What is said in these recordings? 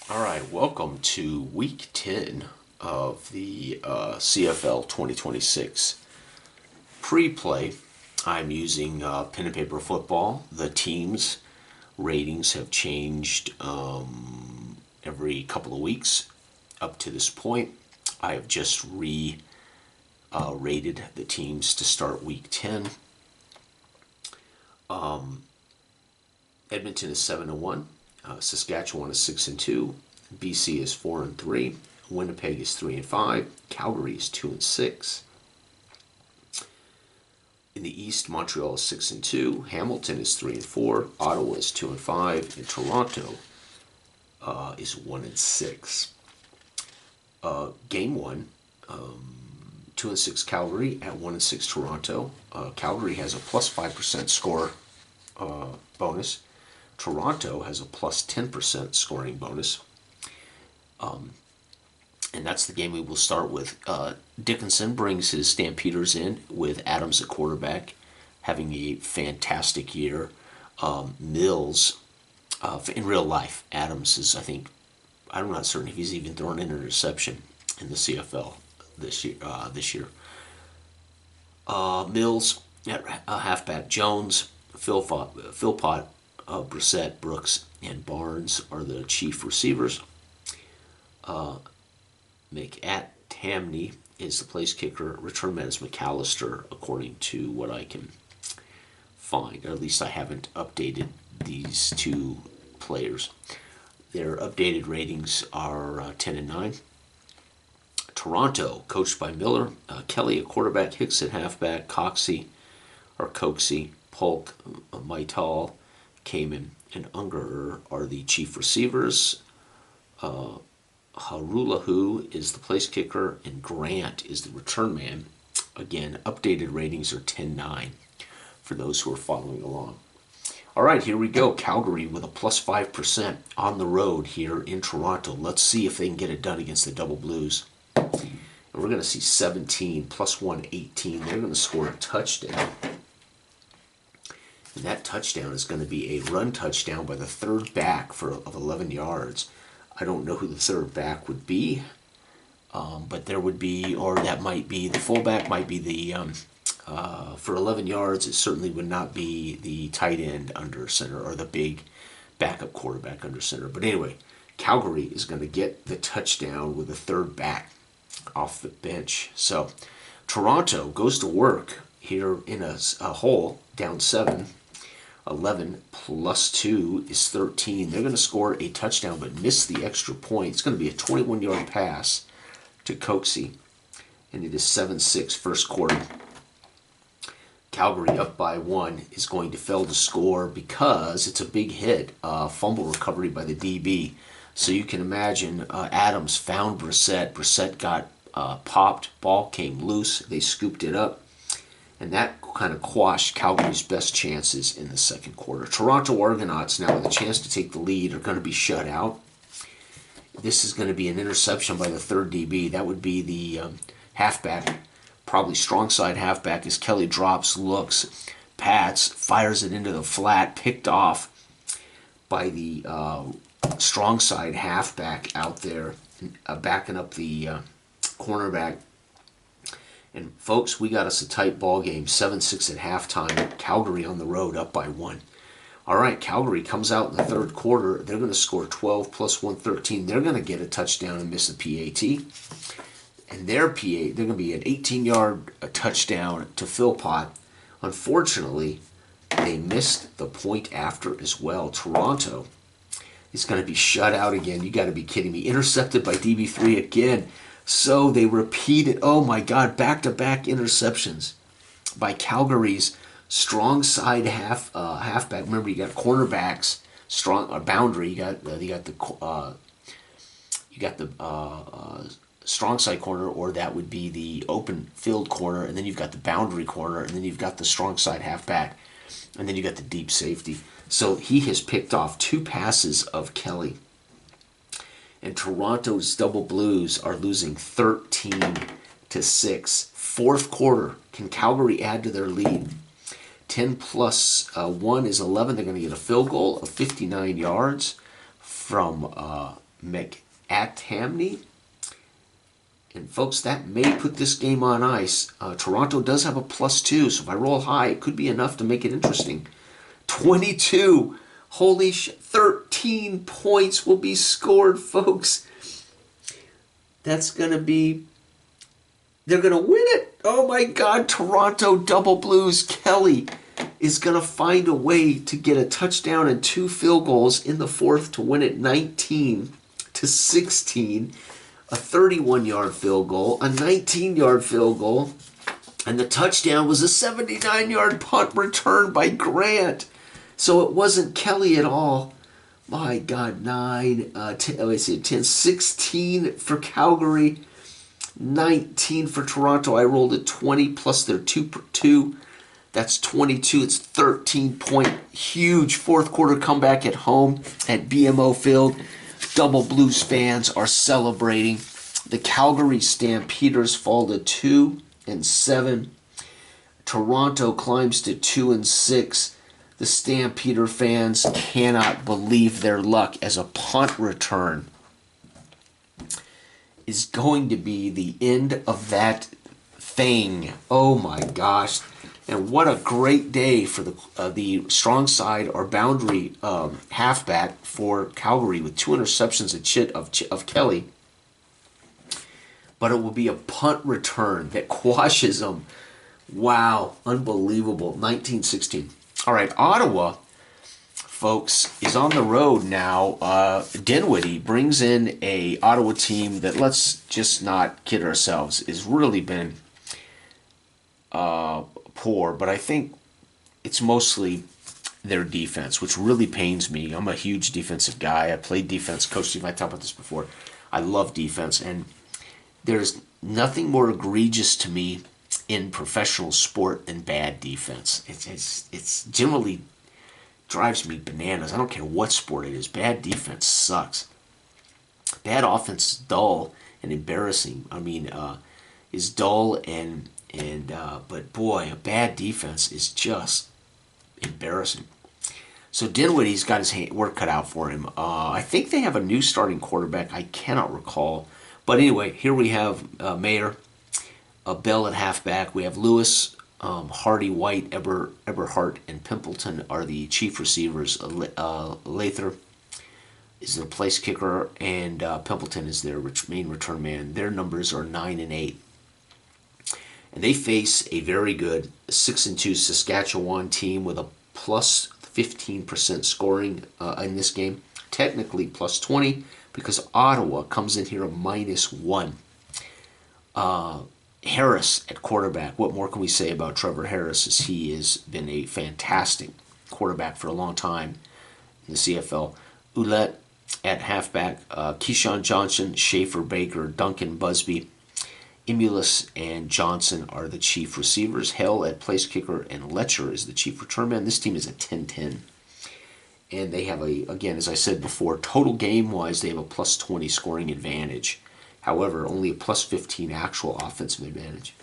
All right, welcome to week 10 of the CFL 2026 pre-play. I'm using pen and paper football. The teams' ratings have changed every couple of weeks up to this point. I have just rated the teams to start week 10. Edmonton is 7-1. Saskatchewan is 6-2. BC is 4-3. Winnipeg is 3-5. Calgary is 2-6. In the East, Montreal is 6-2. Hamilton is 3-4. Ottawa is 2-5. And Toronto is 1-6. Game one, 2-6 Calgary at 1-6 Toronto. Calgary has a plus 5% score bonus. Toronto has a plus 10% scoring bonus. And that's the game we will start with. Dickinson brings his Stampeders in with Adams at quarterback, having a fantastic year. Mills, in real life, Adams is, I'm not certain if he's even thrown an interception in the CFL this year. Mills at halfback, Jones, Philpott, Brissett, Brooks, and Barnes are the chief receivers. McAtamney is the place kicker. Return man is McAllister, according to what I can find. Or at least I haven't updated these two players. Their updated ratings are 10 and 9. Toronto, coached by Miller. Kelly at quarterback, Hicks at halfback, Coxey, Polk, Maital, Kamen, and Unger are the chief receivers. Harulahu is the place kicker, and Grant is the return man. Again, updated ratings are 10-9 for those who are following along. All right, here we go. Calgary with a plus 5% on the road here in Toronto. Let's see if they can get it done against the Double Blues. And we're going to see 17 plus 1, 18. They're going to score a touchdown. And that touchdown is going to be a run touchdown by the third back of 11 yards. I don't know who the third back would be, but there would be, or that might be, the fullback might be for 11 yards, it certainly would not be the tight end under center or the big backup quarterback under center. But anyway, Calgary is going to get the touchdown with the third back off the bench. So Toronto goes to work here in a hole, down 7. 11 plus 2 is 13. They're going to score a touchdown but miss the extra point. It's going to be a 21-yard pass to Coxey, and it is 7-6 first quarter. Calgary up by 1 is going to fail to score because it's a big hit, fumble recovery by the DB. So you can imagine Adams found Brissett. Brissett got popped. Ball came loose. They scooped it up. And that kind of quashed Calgary's best chances in the second quarter. Toronto Argonauts, now with a chance to take the lead, are going to be shut out. This is going to be an interception by the third DB. That would be the halfback, probably strong side halfback, as Kelly drops, looks, pats, fires it into the flat, picked off by the strong side halfback out there, backing up the cornerback. And folks, we got us a tight ball game, 7-6 at halftime. Calgary on the road, up by 1. All right, Calgary comes out in the third quarter. They're going to score 12 plus 1, 13. They're going to get a touchdown and miss a PAT. And their PAT, they're going to be an 18-yard touchdown to Philpott. Unfortunately, they missed the point after as well. Toronto is going to be shut out again. You got to be kidding me. Intercepted by DB3 again. So they repeated, oh my God, back-to-back interceptions by Calgary's strong side halfback. Remember, you got cornerbacks, strong boundary. You got the strong side corner, or that would be the open field corner, and then you've got the boundary corner, and then you've got the strong side halfback, and then you got the deep safety. So he has picked off 2 passes of Kelly. And Toronto's Double Blues are losing 13-6. Fourth quarter, can Calgary add to their lead? 10 plus 1 is 11. They're going to get a field goal of 59 yards from McAtamney. And folks, that may put this game on ice. Toronto does have a +2, so if I roll high, it could be enough to make it interesting. 22. Holy 13 points will be scored, folks. That's going to be... They're going to win it. Oh my God, Toronto double blues. Kelly is going to find a way to get a touchdown and 2 field goals in the fourth to win it 19-16. A 31-yard field goal, a 19-yard field goal, and the touchdown was a 79-yard punt return by Grant. So it wasn't Kelly at all. My God, 10, 16 for Calgary, 19 for Toronto. I rolled a 20 plus their 2. That's 22. It's 13-point, huge fourth quarter comeback at home at BMO Field. Double Blues fans are celebrating. The Calgary Stampeders fall to 2-7. Toronto climbs to 2-6. The Stampeder fans cannot believe their luck as a punt return is going to be the end of that thing. Oh my gosh. And what a great day for the strong side or boundary halfback for Calgary with 2 interceptions of Kelly. But it will be a punt return that quashes them. Wow, unbelievable. 19-16. All right, Ottawa, folks, is on the road now. Dinwiddie brings in a Ottawa team that, let's just not kid ourselves, has really been poor, but I think it's mostly their defense, which really pains me. I'm a huge defensive guy. I played defense. Coach Steve, I talked about this before. I love defense, and there's nothing more egregious to me in professional sport than bad defense. It's generally drives me bananas. I don't care what sport it is. Bad defense sucks. Bad offense is dull and embarrassing. I mean, is dull and but boy, a bad defense is just embarrassing. So Dinwiddie's got his work cut out for him. I think they have a new starting quarterback. I cannot recall. But anyway, here we have Mayer, Bell at halfback. We have Lewis, Hardy, White, Eberhardt, and Pimpleton are the chief receivers. Lather is their place kicker, and Pimpleton is their main return man. Their numbers are 9 and 8. And they face a very good 6-2 Saskatchewan team with a plus 15% scoring in this game. Technically plus 20 because Ottawa comes in here a -1. Harris at quarterback. What more can we say about Trevor Harris, as he has been a fantastic quarterback for a long time in the CFL. Ouellette at halfback. Keyshawn Johnson, Schaefer Baker, Duncan Busby, Emulus and Johnson are the chief receivers. Hell at place kicker, and Letcher is the chief return man. This team is a 10-10. And they have again, as I said before, total game-wise, they have a plus 20 scoring advantage. However, only a plus 15 actual offensive advantage.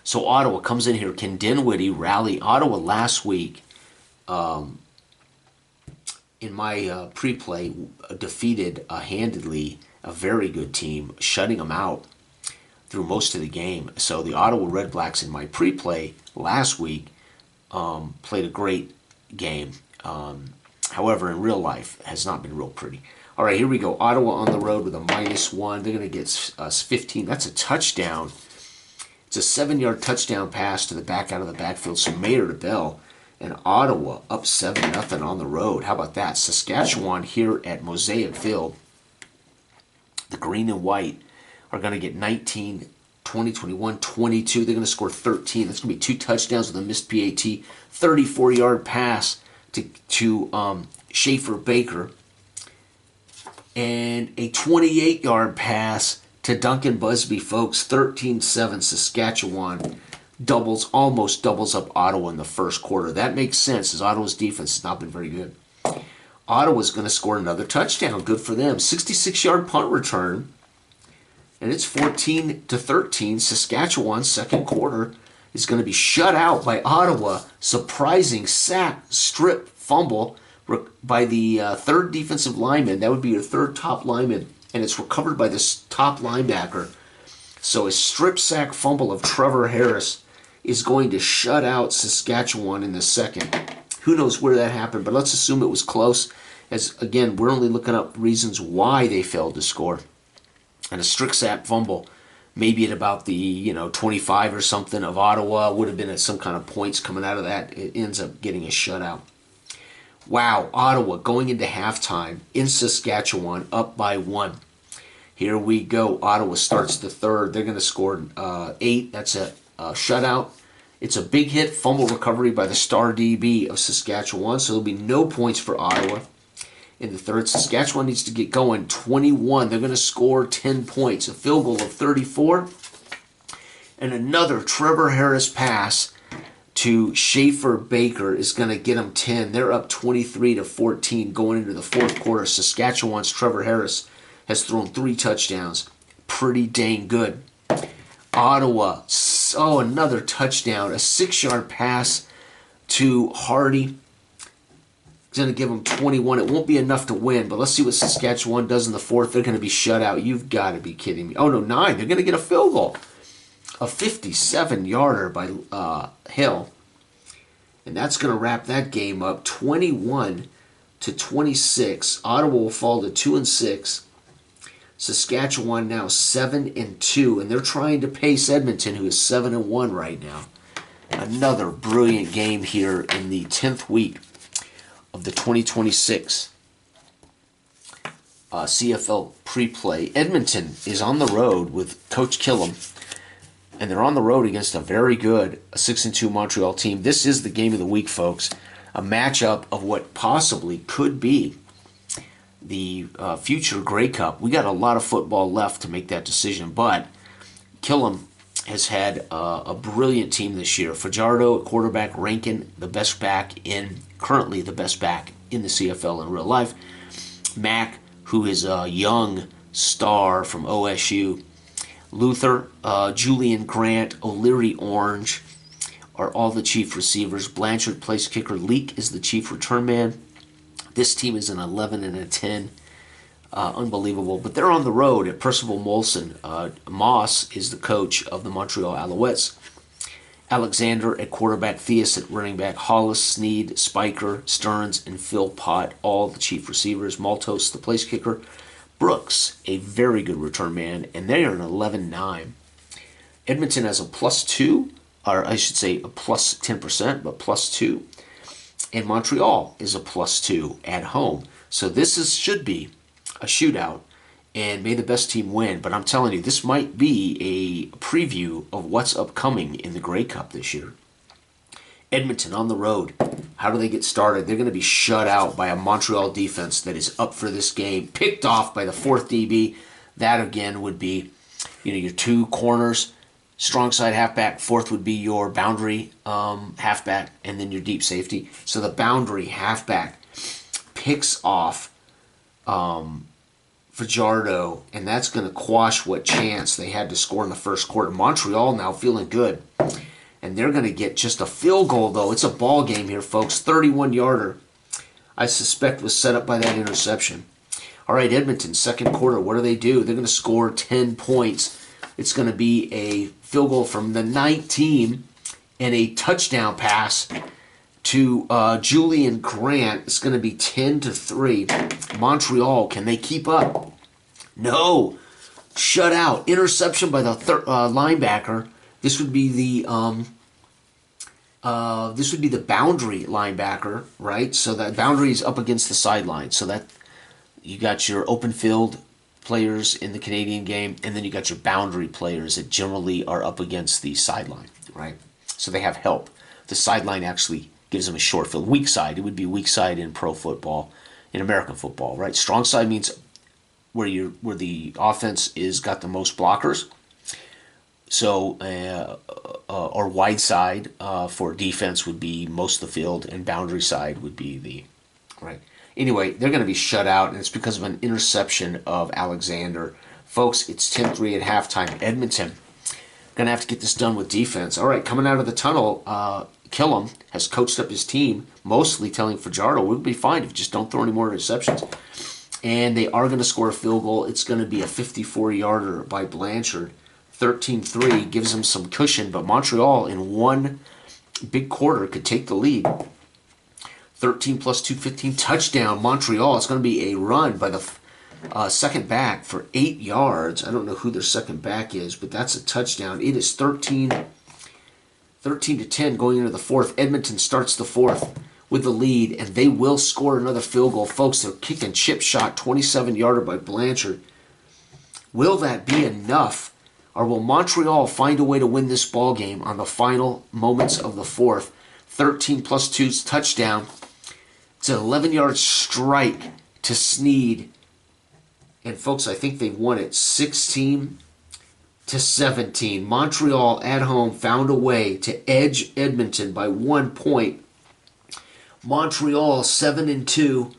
So Ottawa comes in here. Can Dinwiddie rally? Ottawa last week, in my pre-play, defeated handedly a very good team, shutting them out through most of the game. So the Ottawa Red Blacks in my pre-play last week played a great game. However, in real life, it has not been real pretty. All right, here we go. Ottawa on the road with a -1. They're going to get us 15. That's a touchdown. It's a 7-yard touchdown pass to the back out of the backfield. So Mayer to Bell. And Ottawa up 7-0 on the road. How about that? Saskatchewan here at Mosaic Field. The green and white are going to get 19, 20, 21, 22. They're going to score 13. That's going to be 2 touchdowns with a missed PAT. 34-yard pass to Schaefer Baker. And a 28-yard pass to Duncan Busby, folks. 13-7 Saskatchewan. Almost doubles up Ottawa in the first quarter. That makes sense, as Ottawa's defense has not been very good. Ottawa's going to score another touchdown. Good for them. 66-yard punt return. And it's 14-13. Saskatchewan's second quarter is going to be shut out by Ottawa. Surprising sack, strip, fumble. by the third defensive lineman. That would be your third top lineman, and it's recovered by this top linebacker. So a strip sack fumble of Trevor Harris is going to shut out Saskatchewan in the second. Who knows where that happened, but let's assume it was close. As again, we're only looking up reasons why they failed to score. And a strip sack fumble, maybe at about the 25 or something of Ottawa, would have been at some kind of points coming out of that. It ends up getting a shutout. Wow, Ottawa going into halftime in Saskatchewan up by 1. Here we go. Ottawa starts the third. They're going to score 8. That's a shutout. It's a big hit, fumble recovery by the star DB of Saskatchewan, so there'll be no points for Ottawa. In the third, Saskatchewan needs to get going. 21. They're going to score 10 points. A field goal of 34. And another Trevor Harris pass to Schaefer Baker is going to get them 10. They're up 23-14 going into the fourth quarter. Saskatchewan's Trevor Harris has thrown 3 touchdowns. Pretty dang good. Ottawa, another touchdown. A 6-yard pass to Hardy. It's going to give them 21. It won't be enough to win, but let's see what Saskatchewan does in the fourth. They're going to be shut out. You've got to be kidding me. Oh, no, 9. They're going to get a field goal. A 57-yarder by Hill. And that's going to wrap that game up. 21-26. Ottawa will fall to 2-6. Saskatchewan now 7-2. And they're trying to pace Edmonton, who is 7-1 right now. Another brilliant game here in the 10th week of the 2026 CFL pre-play. Edmonton is on the road with Coach Killam, and they're on the road against a very good 6-2 Montreal team. This is the game of the week, folks. A matchup of what possibly could be the future Grey Cup. We got a lot of football left to make that decision, but Killam has had a brilliant team this year. Fajardo at quarterback, Rankin currently the best back in the CFL in real life. Mack, who is a young star from OSU. Luther, Julian Grant, O'Leary Orange are all the chief receivers. Blanchard, place kicker. Leak is the chief return man. This team is an 11-10. Unbelievable. But they're on the road at Percival Molson. Moss is the coach of the Montreal Alouettes. Alexander at quarterback, Theus at running back, Hollis, Sneed, Spiker, Stearns, and Phil Pott, all the chief receivers. Maltos, the place kicker. Brooks, a very good return man, and they are an 11-9. Edmonton has a +2, or I should say a plus 10%, but +2. And Montreal is a +2 at home. So this should be a shootout, and may the best team win. But I'm telling you, this might be a preview of what's upcoming in the Grey Cup this year. Edmonton on the road. How do they get started? They're going to be shut out by a Montreal defense that is up for this game. Picked off by the 4th DB. That, again, would be your 2 corners. Strong side halfback. 4th would be your boundary halfback, and then your deep safety. So the boundary halfback picks off Fajardo, and that's going to quash what chance they had to score in the first quarter. Montreal now feeling good, and they're going to get just a field goal, though. It's a ball game here, folks. 31-yarder, I suspect, was set up by that interception. All right, Edmonton, second quarter, what do? They're going to score 10 points. It's going to be a field goal from the 19 and a touchdown pass to Julian Grant. It's going to be 10-3. Montreal, can they keep up? No. Shut out. Interception by the linebacker. This would be the boundary linebacker, right? So that boundary is up against the sideline. So that you got your open field players in the Canadian game, and then you got your boundary players that generally are up against the sideline, right? So they have help. The sideline actually gives them a short field. Weak side, it would be weak side in pro football, in American football, right? Strong side means where the offense is got the most blockers. So, or wide side for defense would be most of the field, and boundary side would be the, right? Anyway, they're going to be shut out, and it's because of an interception of Alexander. Folks, it's 10-3 at halftime. Edmonton going to have to get this done with defense. All right, coming out of the tunnel, Killam has coached up his team, mostly telling Fajardo, we'll be fine if you just don't throw any more interceptions. And they are going to score a field goal. It's going to be a 54-yarder by Blanchard. 13-3 gives them some cushion, but Montreal in one big quarter could take the lead. 13 plus 2, 15, touchdown, Montreal. It's going to be a run by the second back for 8 yards. I don't know who their second back is, but that's a touchdown. It is 13 to 10 going into the fourth. Edmonton starts the fourth with the lead, and they will score another field goal. Folks, they're kicking chip shot, 27-yarder by Blanchard. Will that be enough, or will Montreal find a way to win this ball game on the final moments of the fourth? 13 plus 2's touchdown. It's an 11-yard strike to Sneed. And folks, I think they won it 16 to 17. Montreal at home found a way to edge Edmonton by 1 point. Montreal 7-2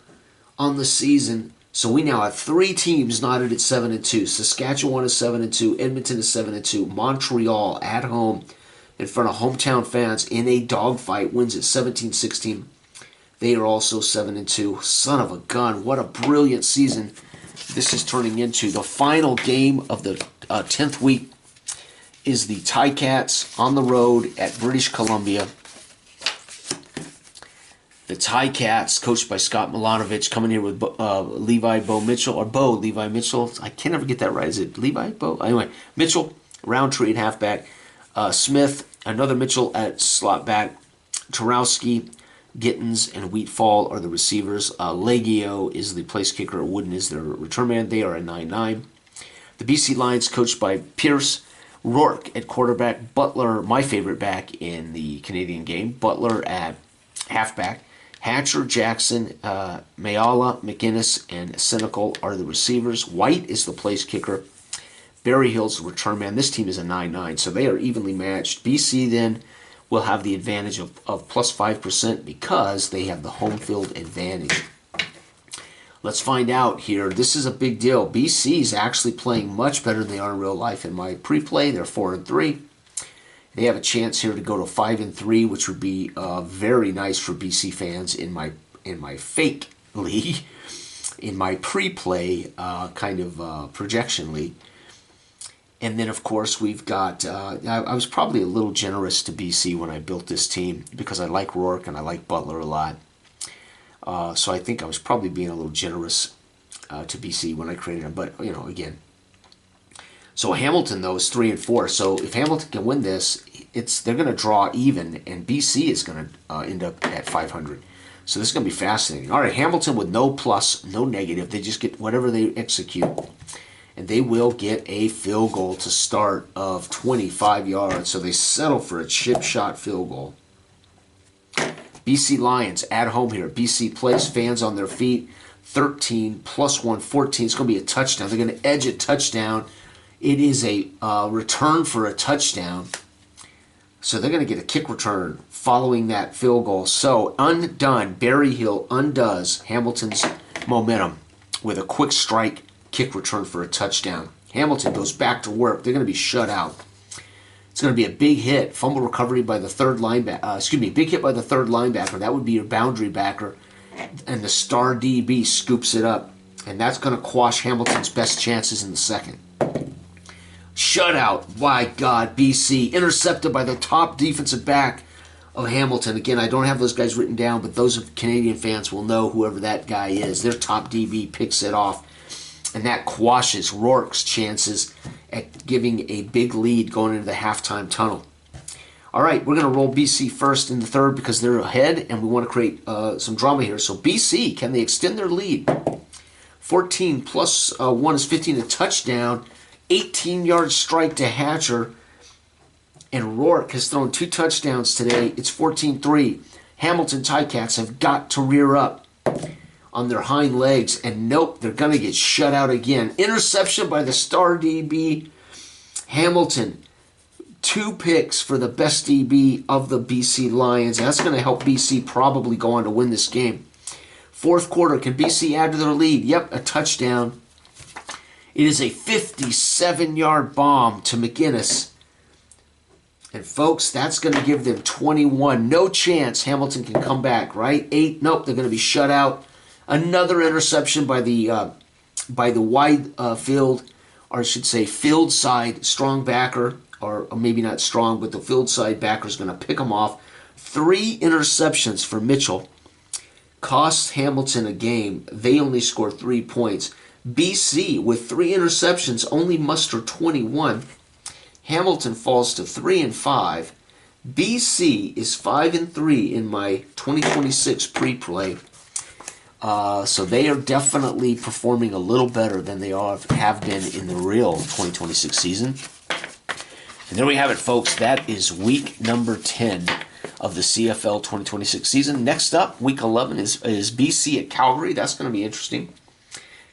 on the season. So we now have 3 teams knotted at 7-2. Saskatchewan is 7-2. Edmonton is 7-2. Montreal at home in front of hometown fans in a dogfight wins at 17-16. They are also 7-2. Son of a gun. What a brilliant season this is turning into. The final game of the 10th week is the Ticats on the road at British Columbia. The Ticats, coached by Scott Milanovic, coming here with Bo Levi Mitchell. I can never get that right. Is it Levi, Bo? Anyway, Mitchell, Roundtree at halfback. Smith, another Mitchell at slot back. Tarowski, Gittins, and Wheatfall are the receivers. Legio is the place kicker. Wooden is their return man. They are a 9-9. The BC Lions, coached by Pierce. Rourke at quarterback. Butler, my favorite back in the Canadian game. Butler at halfback. Hatcher, Jackson, Mayala, McInnes, and Cynical are the receivers. White is the place kicker. Barry Hill's the return man. This team is a 9-9, so they are evenly matched. BC then will have the advantage of plus 5% because they have the home field advantage. Let's find out here. This is a big deal. BC is actually playing much better than they are in real life. In my pre-play, they're 4-3. They have a chance here to go to 5-3, which would be very nice for BC fans in my fake league, in my pre-play kind of projection league. And then, of course, we've got, I was probably a little generous to BC when I built this team because I like Rourke and I like Butler a lot. So I think I was probably being a little generous to BC when I created them. But, again. So Hamilton, though, is 3-4. So if Hamilton can win this, they're going to draw even, and BC is going to end up at 500. So this is going to be fascinating. All right, Hamilton with no plus, no negative. They just get whatever they execute. And they will get a field goal to start of 25 yards. So they settle for a chip shot field goal. BC Lions at home here. BC plays, fans on their feet. 13 plus 1, 14. It's going to be a touchdown. They're going to edge a touchdown. It is a return for a touchdown. So they're going to get a kick return following that field goal. So undone, Barry Hill undoes Hamilton's momentum with a quick strike kick return for a touchdown. Hamilton goes back to work. They're going to be shut out. It's going to be a big hit. Fumble recovery by the third linebacker. Big hit by the third linebacker. That would be your boundary backer. And the star DB scoops it up. And that's going to quash Hamilton's best chances in the second. Shutout, my God, BC. Intercepted by the top defensive back of Hamilton. Again, I don't have those guys written down, but those Canadian fans will know whoever that guy is. Their top DB picks it off. And that quashes Rourke's chances at giving a big lead going into the halftime tunnel. All right, we're going to roll BC first in the third because they're ahead, and we want to create some drama here. So BC, can they extend their lead? 14 plus 1 is 15, a touchdown. 18-yard strike to Hatcher. And Rourke has thrown 2 touchdowns today. It's 14-3. Hamilton Ticats have got to rear up on their hind legs. And nope, they're going to get shut out again. Interception by the star DB. Hamilton, 2 picks for the best DB of the BC Lions. That's going to help BC probably go on to win this game. Fourth quarter, can BC add to their lead? Yep, a touchdown. It is a 57-yard bomb to McInnes. And folks, that's going to give them 21. No chance Hamilton can come back, right? 8, nope, they're going to be shut out. Another interception by the wide field, or I should say field side strong backer, or maybe not strong, but the field side backer is going to pick them off. 3 interceptions for Mitchell. Cost Hamilton a game. They only score 3 points. BC, with 3 interceptions, only muster 21. Hamilton falls to 3-5. BC is 5-3 in my 2026 pre-play. So they are definitely performing a little better than they have been in the real 2026 season. And there we have it, folks. That is week number 10 of the CFL 2026 season. Next up, week 11 is BC at Calgary. That's going to be interesting.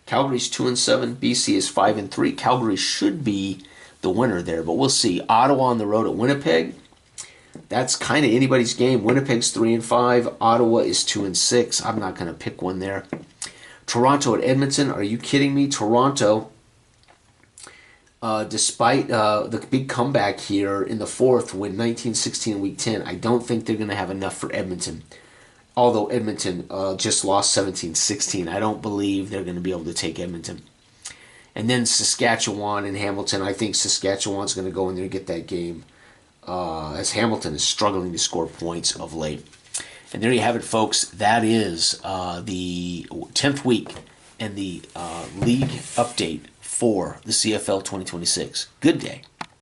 Calgary's 2-7. BC is 5-3. Calgary should be the winner there, but we'll see. Ottawa on the road at Winnipeg. That's kind of anybody's game. Winnipeg's 3-5. Ottawa is 2-6. I'm not going to pick one there. Toronto at Edmonton. Are you kidding me? Toronto, despite the big comeback here in the fourth, win 19-16 in week 10, I don't think they're going to have enough for Edmonton. Although Edmonton just lost 17-16, I don't believe they're going to be able to take Edmonton. And then Saskatchewan and Hamilton. I think Saskatchewan's going to go in there and get that game, as Hamilton is struggling to score points of late. And there you have it, folks. That is the 10th week and the league update for the CFL 2026. Good day.